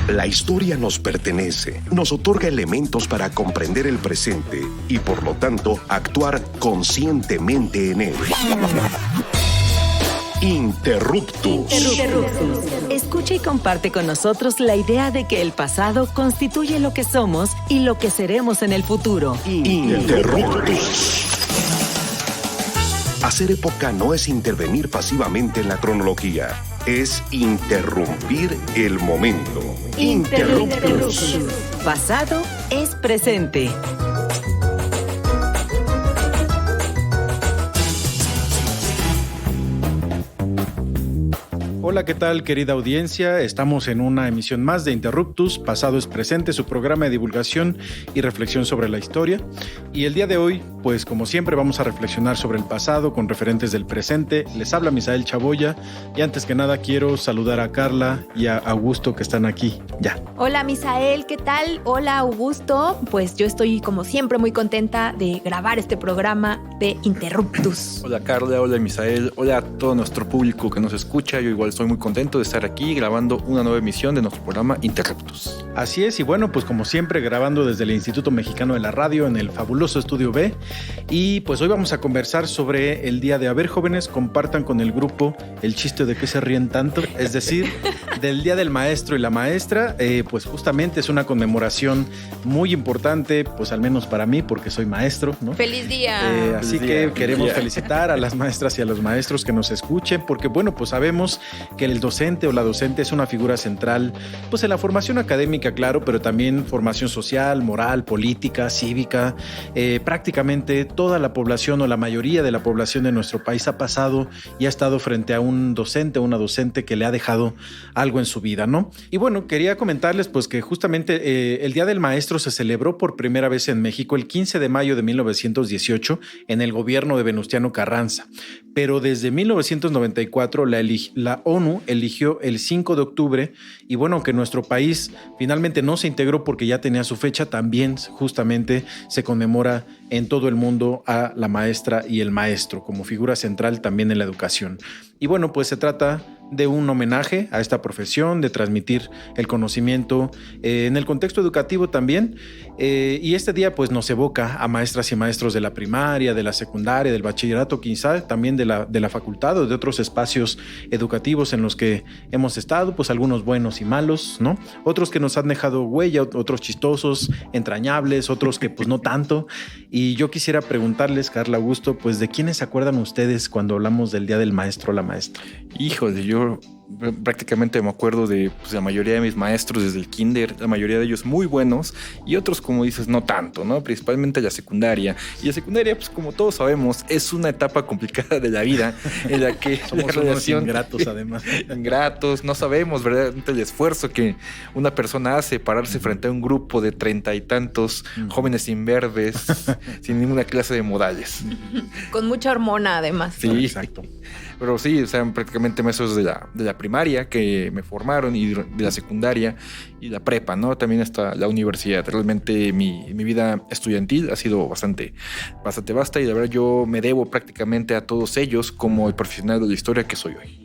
La historia nos pertenece, nos otorga elementos para comprender el presente y, por lo tanto, actuar conscientemente en él. Interruptus. Escucha y comparte con nosotros la idea de que el pasado constituye lo que somos y lo que seremos en el futuro. Interruptus. Hacer época no es intervenir pasivamente en la cronología, es interrumpir el momento. Interruptus. Pasado es presente. Hola, ¿qué tal, querida audiencia? Estamos en una emisión más de Interruptus, Pasado es Presente, su programa de divulgación y reflexión sobre la historia. Y el día de hoy, pues como siempre, vamos a reflexionar sobre el pasado con referentes del presente. Les habla Misael Chaboya y antes que nada quiero saludar a Carla y a Augusto que están aquí ya. Hola Misael, ¿qué tal? Hola Augusto, pues yo estoy como siempre muy contenta de grabar este programa de Interruptus. Hola Carla, hola Misael, hola a todo nuestro público que nos escucha. Yo igual estoy muy contento de estar aquí grabando una nueva emisión de nuestro programa Interruptus. Así es, y bueno, pues como siempre grabando desde el Instituto Mexicano de la Radio en el fabuloso Estudio B. Y pues hoy vamos a conversar sobre el día de... A ver, jóvenes, compartan con el grupo el chiste de qué se ríen tanto, es decir, del Día del Maestro y la Maestra. Pues justamente es una conmemoración muy importante, pues al menos para mí, porque soy maestro, ¿no? ¡Feliz día! Así que queremos felicitar a las maestras y a los maestros que nos escuchen, porque bueno, pues sabemos que el docente o la docente es una figura central, pues en la formación académica, claro, pero también formación social, moral, política, cívica. Prácticamente toda la población o la mayoría de la población de nuestro país ha pasado y ha estado frente a un docente o una docente que le ha dejado algo en su vida, ¿no? Y bueno, quería comentarles pues que justamente el Día del Maestro se celebró por primera vez en México el 15 de mayo de 1918 en el gobierno de Venustiano Carranza, pero desde 1994 la ONU eligió el 5 de octubre y bueno, que nuestro país finalmente no se integró porque ya tenía su fecha, también justamente se conmemora en todo el mundo a la maestra y el maestro como figura central también en la educación. Y bueno, pues se trata de un homenaje a esta profesión, de transmitir el conocimiento en el contexto educativo también. Y este día pues nos evoca a maestras y maestros de la primaria, de la secundaria, del bachillerato, quizá también de la facultad o de otros espacios educativos en los que hemos estado, pues algunos buenos y malos, ¿no? Otros que nos han dejado huella, otros chistosos, entrañables, otros que pues no tanto. Y yo quisiera preguntarles, Carla, Augusto, pues ¿de quiénes se acuerdan ustedes cuando hablamos del Día del Maestro o la Maestra? Híjole, yo prácticamente me acuerdo de pues, la mayoría de mis maestros desde el kinder, la mayoría de ellos muy buenos y otros, como dices, no tanto, ¿no? Principalmente la secundaria. Y la secundaria, pues como todos sabemos, es una etapa complicada de la vida en la que somos la unos ingratos además. Ingratos, no sabemos verdaderamente el esfuerzo que una persona hace pararse frente a un grupo de 30 y tantos jóvenes imberbes sin ninguna clase de modales. Con mucha hormona además. Sí, exacto. Pero sí, o sea, prácticamente maestros de la primaria que me formaron y de la secundaria y la prepa, ¿no? También hasta la universidad. Realmente mi vida estudiantil ha sido bastante vasta y la verdad yo me debo prácticamente a todos ellos como el profesional de la historia que soy hoy.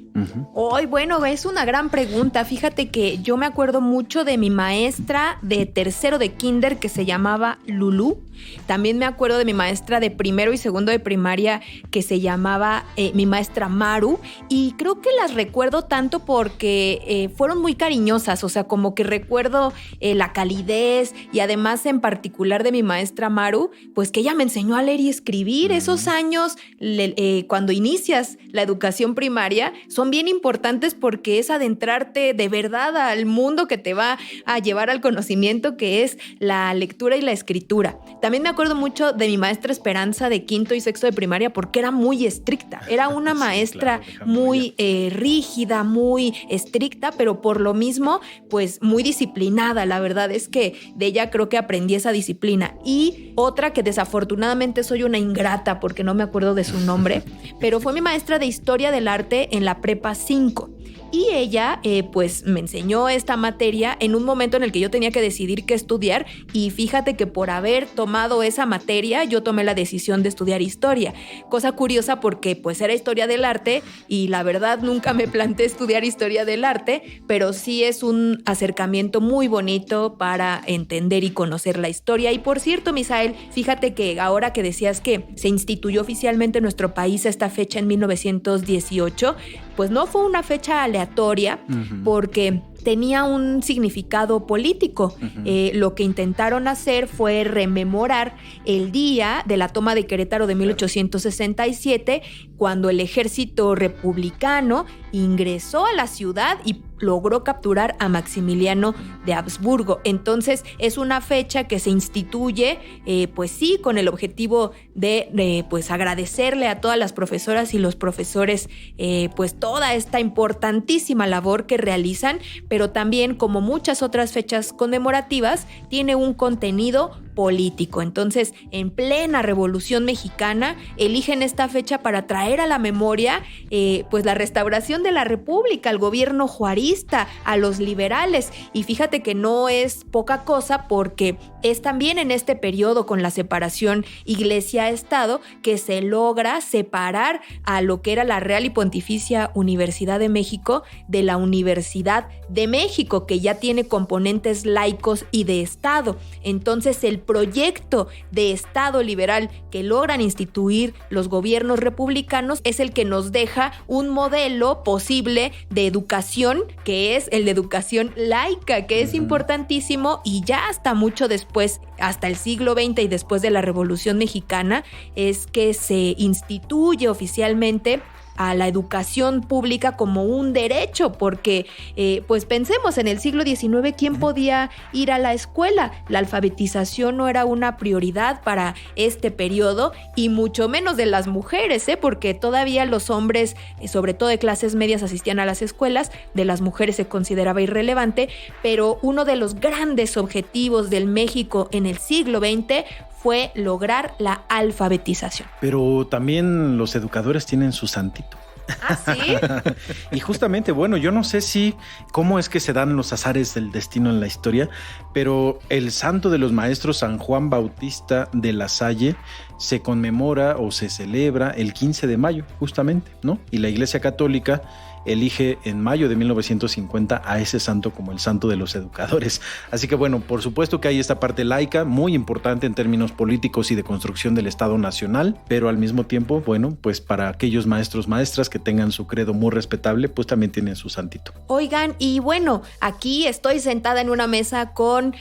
Hoy, bueno, es una gran pregunta. Fíjate que yo me acuerdo mucho de mi maestra de tercero de kinder que se llamaba Lulú. También me acuerdo de mi maestra de primero y segundo de primaria que se llamaba mi maestra Maru. Y creo que las recuerdo tanto porque fueron muy cariñosas. O sea, como que recuerdo la calidez y además en particular de mi maestra Maru, pues que ella me enseñó a leer y escribir. Esos años, cuando inicias la educación primaria, son bien importantes porque es adentrarte de verdad al mundo que te va a llevar al conocimiento, que es la lectura y la escritura. También me acuerdo mucho de mi maestra Esperanza de quinto y sexto de primaria porque era muy estricta. Era una maestra muy rígida, muy estricta, pero por lo mismo, pues muy disciplinada. La verdad es que de ella creo que aprendí esa disciplina. Y otra que desafortunadamente soy una ingrata porque no me acuerdo de su nombre, pero fue mi maestra de Historia del Arte en la Prepa 5. y ella pues me enseñó esta materia en un momento en el que yo tenía que decidir qué estudiar, y fíjate que por haber tomado esa materia yo tomé la decisión de estudiar historia. Cosa curiosa porque pues era historia del arte y la verdad nunca me planteé estudiar historia del arte, pero sí es un acercamiento muy bonito para entender y conocer la historia. Y por cierto, Misael, fíjate que ahora que decías que se instituyó oficialmente en nuestro país esta fecha en 1918, pues no fue una fecha aleatoria, porque tenía un significado político. Lo que intentaron hacer fue rememorar el día de la toma de Querétaro de 1867, cuando el ejército republicano ingresó a la ciudad y logró capturar a Maximiliano de Habsburgo. Entonces es una fecha que se instituye, pues sí, con el objetivo de pues agradecerle a todas las profesoras y los profesores pues toda esta importantísima labor que realizan, pero también, como muchas otras fechas conmemorativas, tiene un contenido político. Entonces, en plena Revolución Mexicana, eligen esta fecha para traer a la memoria pues la restauración de la República, al gobierno juarista, a los liberales. Y fíjate que no es poca cosa, porque es también en este periodo, con la separación Iglesia-Estado, que se logra separar a lo que era la Real y Pontificia Universidad de México de la Universidad de México, que ya tiene componentes laicos y de Estado. Entonces, el proyecto de Estado liberal que logran instituir los gobiernos republicanos es el que nos deja un modelo posible de educación, que es el de educación laica, que es importantísimo, y ya hasta mucho después, hasta el siglo XX y después de la Revolución Mexicana, es que se instituye oficialmente a la educación pública como un derecho, porque pues pensemos, en el siglo XIX, ¿quién podía ir a la escuela? La alfabetización no era una prioridad para este periodo, y mucho menos de las mujeres, porque todavía los hombres, sobre todo de clases medias, asistían a las escuelas, de las mujeres se consideraba irrelevante. Pero uno de los grandes objetivos del México en el siglo XX fue lograr la alfabetización. Pero también los educadores tienen su santito. ¿Ah, sí? Y justamente, bueno, yo no sé cómo es que se dan los azares del destino en la historia, pero el santo de los maestros, San Juan Bautista de la Salle, se conmemora o se celebra el 15 de mayo, justamente, ¿no? Y la Iglesia Católica elige en mayo de 1950 a ese santo como el santo de los educadores. Así que bueno, por supuesto que hay esta parte laica muy importante en términos políticos y de construcción del Estado Nacional, pero al mismo tiempo, bueno, pues para aquellos maestros, maestras que tengan su credo muy respetable, pues también tienen su santito. Oigan, y bueno, aquí estoy sentada en una mesa con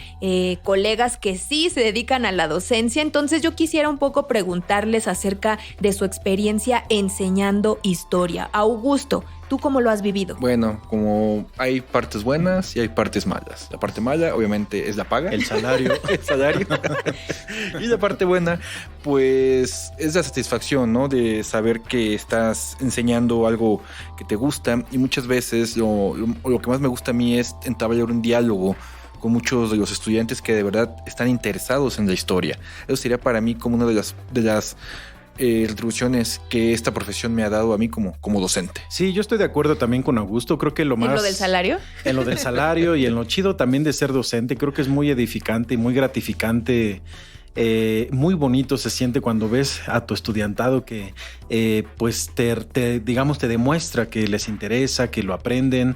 colegas que sí se dedican a la docencia, entonces yo quisiera un poco preguntarles acerca de su experiencia enseñando historia. Augusto, ¿tú cómo lo has vivido? Bueno, como hay partes buenas y hay partes malas. La parte mala, obviamente, es la paga. El salario. El salario. Y la parte buena, pues, es la satisfacción, ¿no? De saber que estás enseñando algo que te gusta. Y muchas veces lo que más me gusta a mí es entablar un diálogo con muchos de los estudiantes que de verdad están interesados en la historia. Eso sería para mí como una de las retribuciones que esta profesión me ha dado a mí como docente. Sí, yo estoy de acuerdo también con Augusto. Creo que lo más... ¿En lo del salario? En lo del salario y en lo chido también de ser docente. Creo que es muy edificante y muy gratificante. Muy bonito se siente cuando ves a tu estudiantado que pues te demuestra que les interesa, que lo aprenden.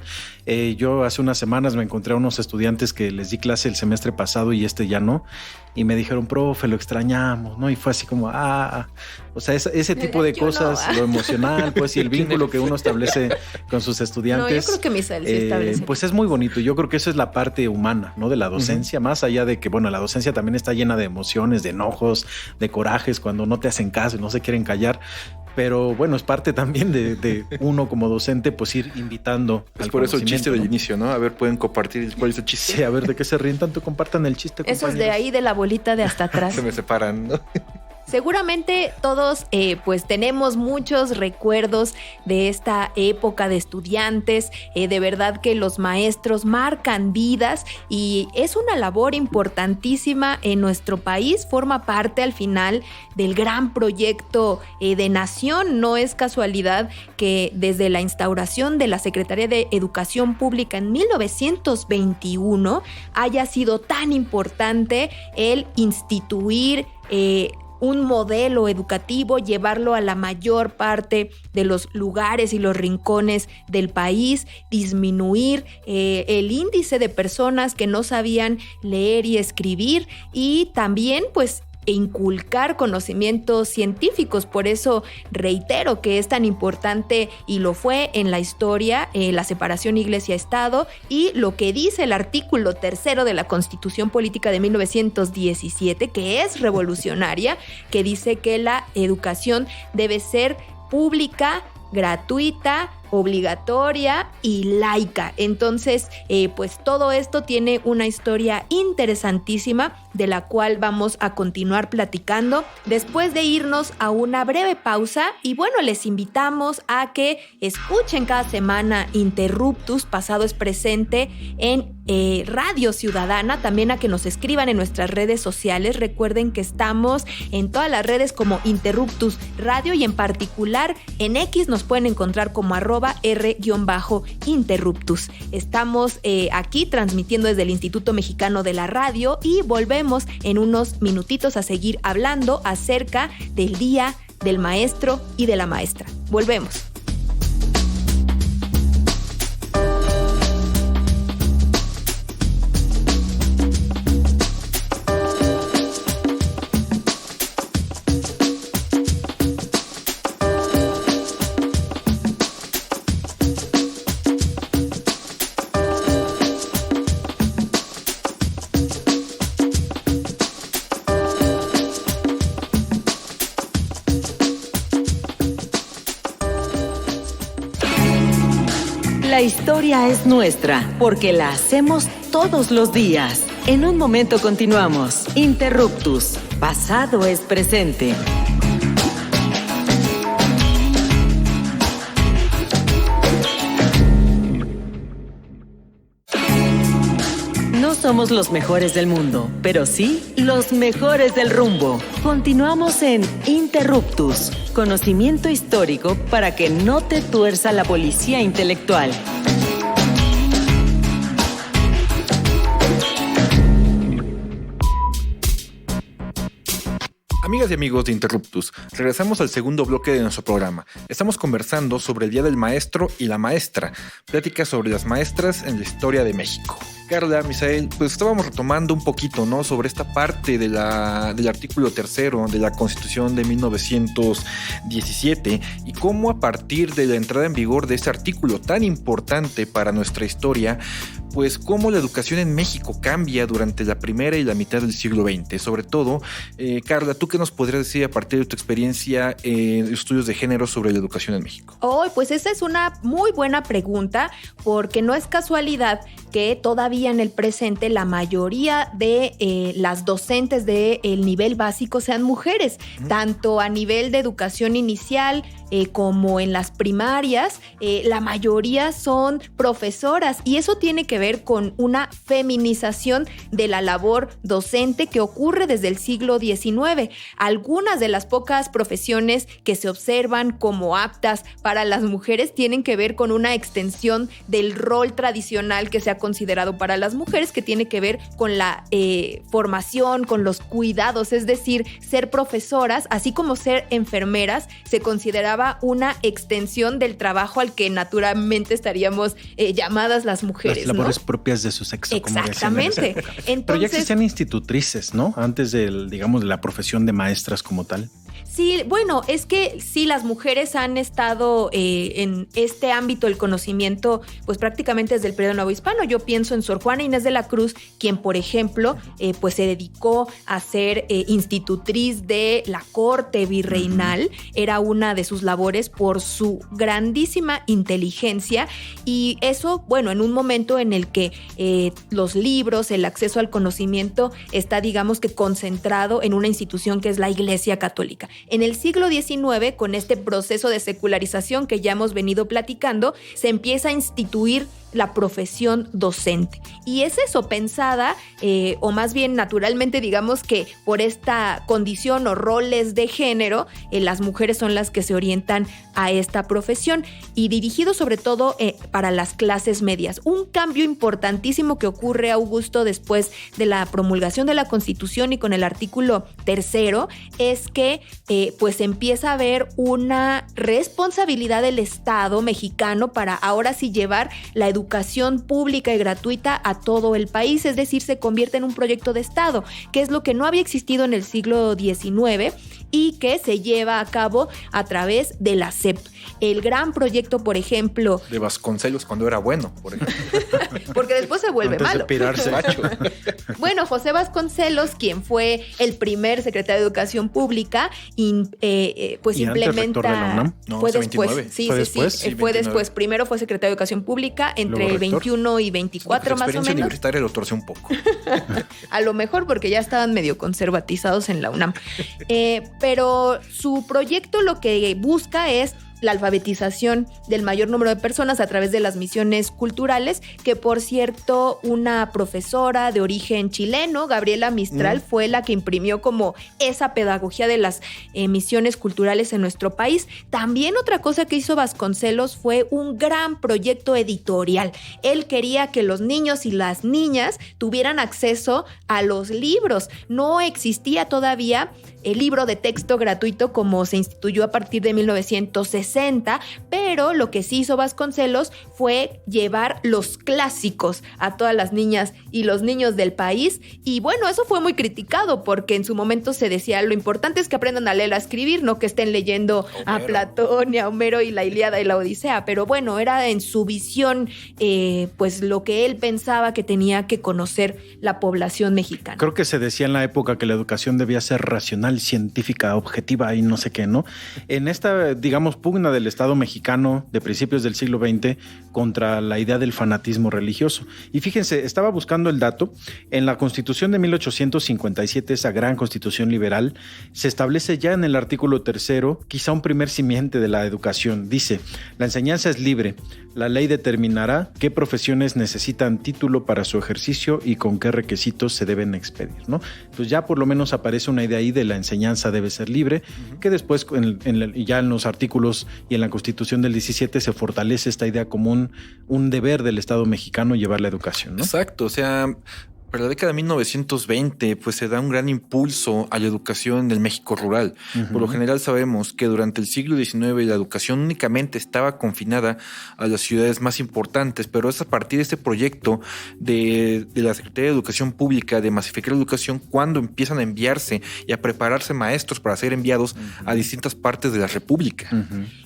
Yo hace unas semanas me encontré a unos estudiantes que les di clase el semestre pasado y ya no, y me dijeron, profe, lo extrañamos, ¿no? Y fue así como, o sea, ese tipo de cosas, lo emocional, pues, y el vínculo que uno establece con sus estudiantes. No, yo creo que Misael sí establece. Pues es muy bonito. Yo creo que eso es la parte humana, ¿no? De la docencia, más allá de que, bueno, la docencia también está llena de emociones, de enojos, de corajes, cuando no te hacen caso y no se quieren callar. Pero bueno, es parte también de uno como docente, pues ir invitando. Es por eso el chiste del inicio, ¿no? A ver, pueden compartir cuál es el chiste. Sí, a ver, ¿de qué se ríen tanto? Compartan el chiste, compañeros. Eso es de ahí, de la bolita de hasta atrás. Se me separan, ¿no? Seguramente todos pues tenemos muchos recuerdos de esta época de estudiantes, de verdad que los maestros marcan vidas y es una labor importantísima en nuestro país, forma parte al final del gran proyecto de nación. No es casualidad que desde la instauración de la Secretaría de Educación Pública en 1921 haya sido tan importante el instituir un modelo educativo, llevarlo a la mayor parte de los lugares y los rincones del país, disminuir el índice de personas que no sabían leer y escribir y también pues inculcar conocimientos científicos. Por eso reitero que es tan importante y lo fue en la historia la separación Iglesia-Estado y lo que dice el artículo 3 de la Constitución Política de 1917, que es revolucionaria, que dice que la educación debe ser pública, gratuita, obligatoria y laica. Entonces, pues todo esto tiene una historia interesantísima de la cual vamos a continuar platicando después de irnos a una breve pausa. Y bueno, les invitamos a que escuchen cada semana Interruptus, pasado es presente, en Radio Ciudadana, también a que nos escriban en nuestras redes sociales. Recuerden que estamos en todas las redes como Interruptus Radio y en particular en X nos pueden encontrar como @R_Interruptus. Estamos aquí transmitiendo desde el Instituto Mexicano de la Radio y volvemos en unos minutitos a seguir hablando acerca del Día del Maestro y de la Maestra. Volvemos. La historia es nuestra, porque la hacemos todos los días. En un momento continuamos. Interruptus. Pasado es presente. No somos los mejores del mundo, pero sí los mejores del rumbo. Continuamos en Interruptus, conocimiento histórico para que no te tuerza la policía intelectual. Amigas y amigos de Interruptus, regresamos al segundo bloque de nuestro programa. Estamos conversando sobre el Día del Maestro y la Maestra, pláticas sobre las maestras en la historia de México. Carla, Misael, pues estábamos retomando un poquito, ¿no?, sobre esta parte del artículo 3 de la Constitución de 1917 y cómo a partir de la entrada en vigor de este artículo tan importante para nuestra historia, pues cómo la educación en México cambia durante la primera y la mitad del siglo XX. Sobre todo, Carla, ¿tú qué nos podrías decir a partir de tu experiencia en estudios de género sobre la educación en México? Pues esa es una muy buena pregunta, porque no es casualidad que todavía en el presente la mayoría de las docentes del nivel básico sean mujeres, tanto a nivel de educación inicial como en las primarias. La mayoría son profesoras y eso tiene que ver con una feminización de la labor docente que ocurre desde el siglo XIX. Algunas de las pocas profesiones que se observan como aptas para las mujeres tienen que ver con una extensión del rol tradicional que se ha considerado para las mujeres, que tiene que ver con la formación, con los cuidados, es decir, ser profesoras, así como ser enfermeras, se consideraba una extensión del trabajo al que naturalmente estaríamos llamadas las mujeres, las labores, ¿no?, propias de su sexo. Exactamente. Como entonces, pero ya existían institutrices, ¿no?, antes de la profesión de maestras como tal. Sí, bueno, es que sí, las mujeres han estado en este ámbito del conocimiento pues prácticamente desde el periodo novohispano. Yo pienso en Sor Juana Inés de la Cruz, quien por ejemplo pues se dedicó a ser institutriz de la corte virreinal. Era una de sus labores por su grandísima inteligencia, y eso, bueno, en un momento en el que los libros, el acceso al conocimiento está, digamos que concentrado en una institución que es la Iglesia Católica. En el siglo XIX, con este proceso de secularización que ya hemos venido platicando, se empieza a instituir la profesión docente. Y es eso, pensada, o más bien naturalmente, digamos que por esta condición o roles de género, las mujeres son las que se orientan a esta profesión, y dirigido sobre todo para las clases medias. Un cambio importantísimo que ocurre, Augusto, después de la promulgación de la Constitución y con el artículo 3º, es que pues empieza a haber una responsabilidad del Estado mexicano para ahora sí llevar la educación pública y gratuita a todo el país, es decir, se convierte en un proyecto de Estado, que es lo que no había existido en el siglo XIX y que se lleva a cabo a través de la SEP. El gran proyecto, por ejemplo... De Vasconcelos cuando era bueno, por ejemplo. Porque después se vuelve Antes malo. de pirarse. Bueno, José Vasconcelos, quien fue el primer secretario de Educación Pública, pues ¿Y implementa... antes rector de la UNAM? No, fue hace después. 29. Sí, ¿Fue sí, después? sí. Sí, Fue 29. después. Primero fue secretario de Educación Pública entre Luego el rector. 21 y 24 La más o experiencia menos. universitaria lo torce un poco. A lo mejor porque ya estaban medio conservatizados en la UNAM. Pero su proyecto lo que busca es la alfabetización del mayor número de personas a través de las misiones culturales, que por cierto una profesora de origen chileno, Gabriela Mistral, fue la que imprimió como esa pedagogía de las misiones culturales en nuestro país. También otra cosa que hizo Vasconcelos fue un gran proyecto editorial. Él quería que los niños y las niñas tuvieran acceso a los libros. No existía todavía el libro de texto gratuito como se instituyó a partir de 1960, pero lo que sí hizo Vasconcelos fue llevar los clásicos a todas las niñas y los niños del país, y bueno, eso fue muy criticado porque en su momento se decía lo importante es que aprendan a leer, a escribir, no que estén leyendo a Platón y a Homero y la Ilíada y la Odisea, pero bueno, era en su visión pues lo que él pensaba que tenía que conocer la población mexicana. Creo que se decía en la época que la educación debía ser racional, científica, objetiva y no sé qué, ¿no? En esta, digamos, pugna del Estado mexicano de principios del siglo XX contra la idea del fanatismo religioso. Y fíjense, estaba buscando el dato, en la Constitución de 1857, esa gran Constitución liberal, se establece ya en el artículo 3º, quizá un primer simiente de la educación. Dice, la enseñanza es libre, la ley determinará qué profesiones necesitan título para su ejercicio y con qué requisitos se deben expedir, ¿no? Entonces ya por lo menos aparece una idea ahí de la enseñanza debe ser libre, que después ya en los artículos y en la Constitución del 17 se fortalece esta idea como un deber del Estado mexicano llevar la educación, ¿no? Exacto, o sea, para la década de 1920 pues se da un gran impulso a la educación del México rural. Por lo general sabemos que durante el siglo XIX la educación únicamente estaba confinada a las ciudades más importantes, pero es a partir de este proyecto de la Secretaría de Educación Pública de masificar la educación cuando empiezan a enviarse y a prepararse maestros para ser enviados a distintas partes de la República.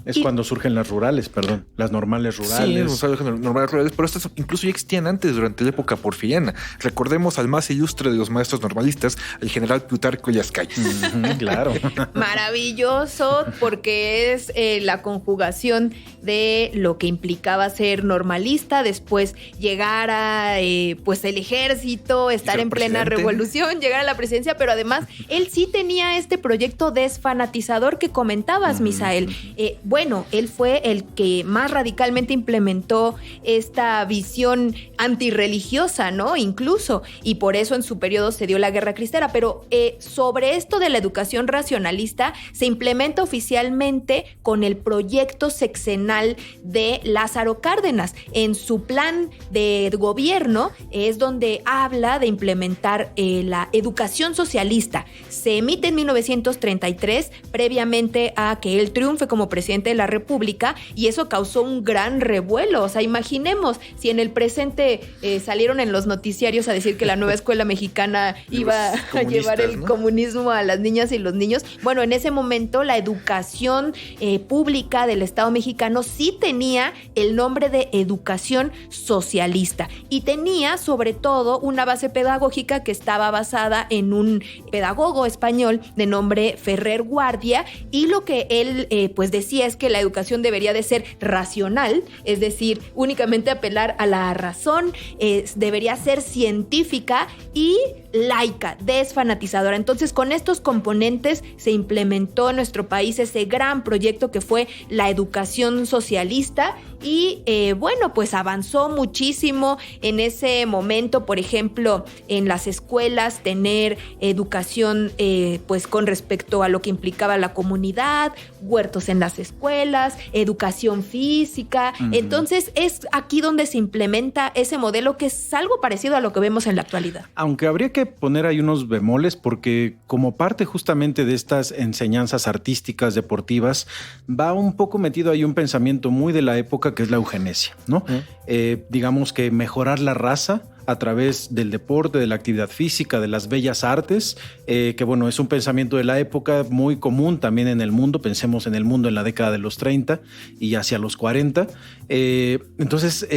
Es cuando surgen las rurales, las normales rurales. Sí, los normales rurales, pero estas incluso ya existían antes durante la época porfiriana. Recordemos al más ilustre de los maestros normalistas, el general Plutarco Elías Calles. Claro. Maravilloso, porque es la conjugación de lo que implicaba ser normalista, después llegar a pues el ejército, estar en plena revolución, llegar a la presidencia, pero además él sí tenía este proyecto desfanatizador que comentabas, Misael. Bueno, él fue el que más radicalmente implementó esta visión antirreligiosa, ¿no? Incluso, y por eso en su periodo se dio la Guerra Cristera, pero sobre esto de la educación racionalista se implementa oficialmente con el proyecto sexenal de Lázaro Cárdenas. En su plan de gobierno es donde habla de implementar la educación socialista. Se emite en 1933, previamente a que él triunfe como presidente de la República, y eso causó un gran revuelo. O sea, imaginemos si en el presente salieron en los noticiarios a decir decir que la nueva escuela mexicana iba a llevar el comunismo a las niñas y los niños. Bueno, en ese momento la educación pública del Estado mexicano sí tenía el nombre de educación socialista y tenía sobre todo una base pedagógica que estaba basada en un pedagogo español de nombre Ferrer Guardia, y lo que él pues decía es que la educación debería de ser racional, es decir, únicamente apelar a la razón, debería ser científica y laica, desfanatizadora. Entonces, con estos componentes se implementó en nuestro país ese gran proyecto que fue la educación socialista y bueno, pues avanzó muchísimo en ese momento. Por ejemplo, en las escuelas tener educación pues con respecto a lo que implicaba la comunidad, huertos en las escuelas, educación física. Entonces es aquí donde se implementa ese modelo que es algo parecido a lo que vemos en la actualidad. Aunque habría que poner ahí unos bemoles porque como parte justamente de estas enseñanzas artísticas, deportivas, va un poco metido ahí un pensamiento muy de la época que es la eugenesia, ¿no? Digamos que mejorar la raza a través del deporte, de la actividad física, de las bellas artes, que bueno, es un pensamiento de la época muy común también en el mundo. Pensemos en el mundo en la década de los 30 y hacia los 40. Entonces,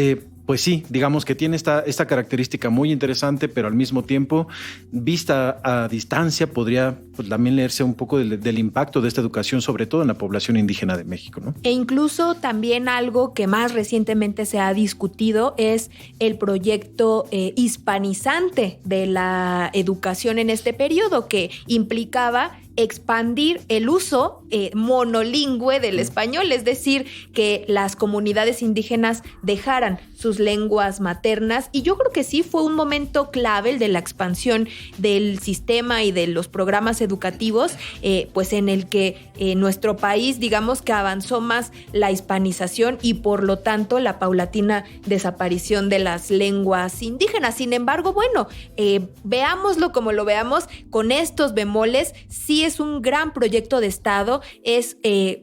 pues sí, digamos que tiene esta característica muy interesante, pero al mismo tiempo, vista a distancia, podría pues, también leerse un poco del impacto de esta educación, sobre todo en la población indígena de México, ¿no? E incluso también algo que más recientemente se ha discutido es el proyecto hispanizante de la educación en este periodo, que implicaba expandir el uso monolingüe del español, es decir, que las comunidades indígenas dejaran sus lenguas maternas, y yo creo que sí fue un momento clave el de la expansión del sistema y de los programas educativos, pues en el que nuestro país, digamos que avanzó más la hispanización y por lo tanto la paulatina desaparición de las lenguas indígenas. Sin embargo, bueno, veámoslo como lo veamos, con estos bemoles, sí es un gran proyecto de Estado, es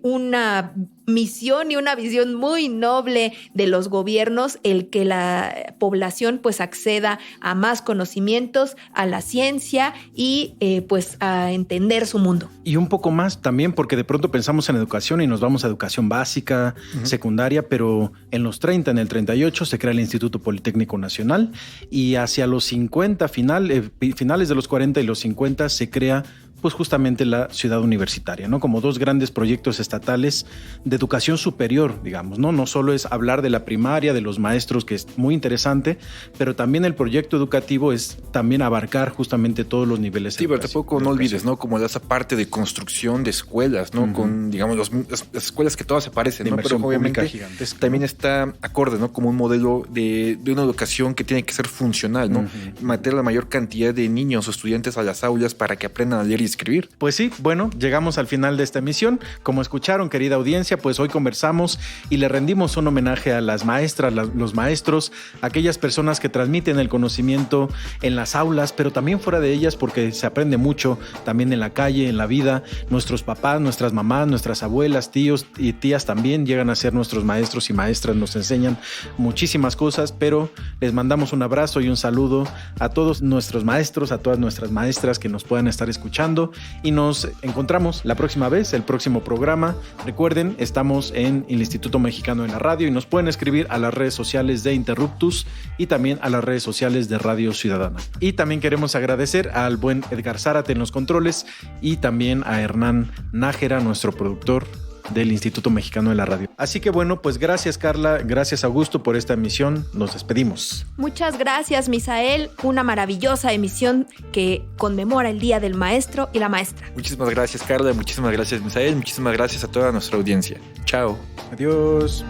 una misión y una visión muy noble de los gobiernos el que la población pues acceda a más conocimientos, a la ciencia y pues a entender su mundo. Y un poco más también, porque de pronto pensamos en educación y nos vamos a educación básica, secundaria, pero en los 30, en el 38 se crea el Instituto Politécnico Nacional y hacia los 50, finales de los 40 y los 50 se crea pues justamente la ciudad universitaria, ¿no? Como dos grandes proyectos estatales de educación superior, digamos, ¿no? No solo es hablar de la primaria, de los maestros, que es muy interesante, pero también el proyecto educativo es también abarcar justamente todos los niveles. Sí, pero tampoco no olvides, ¿no? Como esa parte de construcción de escuelas, ¿no? Con, digamos, las escuelas que todas se parecen, ¿no? Pero obviamente también está acorde, ¿no? Como un modelo de una educación que tiene que ser funcional, ¿no? Meter la mayor cantidad de niños o estudiantes a las aulas para que aprendan a leer y escribir. Pues sí, bueno, llegamos al final de esta emisión. Como escucharon, querida audiencia, pues hoy conversamos y le rendimos un homenaje a las maestras, los maestros, aquellas personas que transmiten el conocimiento en las aulas, pero también fuera de ellas, porque se aprende mucho también en la calle, en la vida. Nuestros papás, nuestras mamás, nuestras abuelas, tíos y tías también llegan a ser nuestros maestros y maestras, nos enseñan muchísimas cosas, pero les mandamos un abrazo y un saludo a todos nuestros maestros, a todas nuestras maestras que nos puedan estar escuchando, y nos encontramos la próxima vez, el próximo programa. Recuerden, estamos en el Instituto Mexicano de la Radio y nos pueden escribir a las redes sociales de Interruptus y también a las redes sociales de Radio Ciudadana. Y también queremos agradecer al buen Edgar Zárate en los controles y también a Hernán Nájera, nuestro productor del Instituto Mexicano de la Radio. Así que bueno, pues gracias Carla, gracias Augusto por esta emisión, nos despedimos. Muchas gracias Misael, una maravillosa emisión que conmemora el Día del Maestro y la Maestra. Muchísimas gracias Carla, muchísimas gracias Misael, muchísimas gracias a toda nuestra audiencia. Chao. Adiós.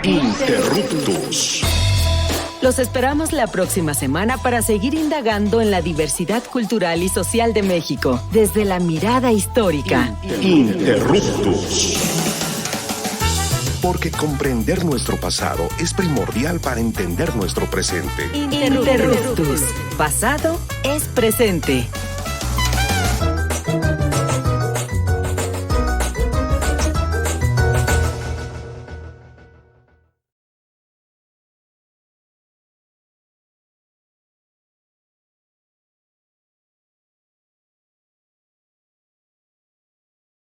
Interruptus. Los esperamos la próxima semana para seguir indagando en la diversidad cultural y social de México, desde la mirada histórica. Interruptus. porque comprender nuestro pasado es primordial para entender nuestro presente. Interruptus. Pasado es presente.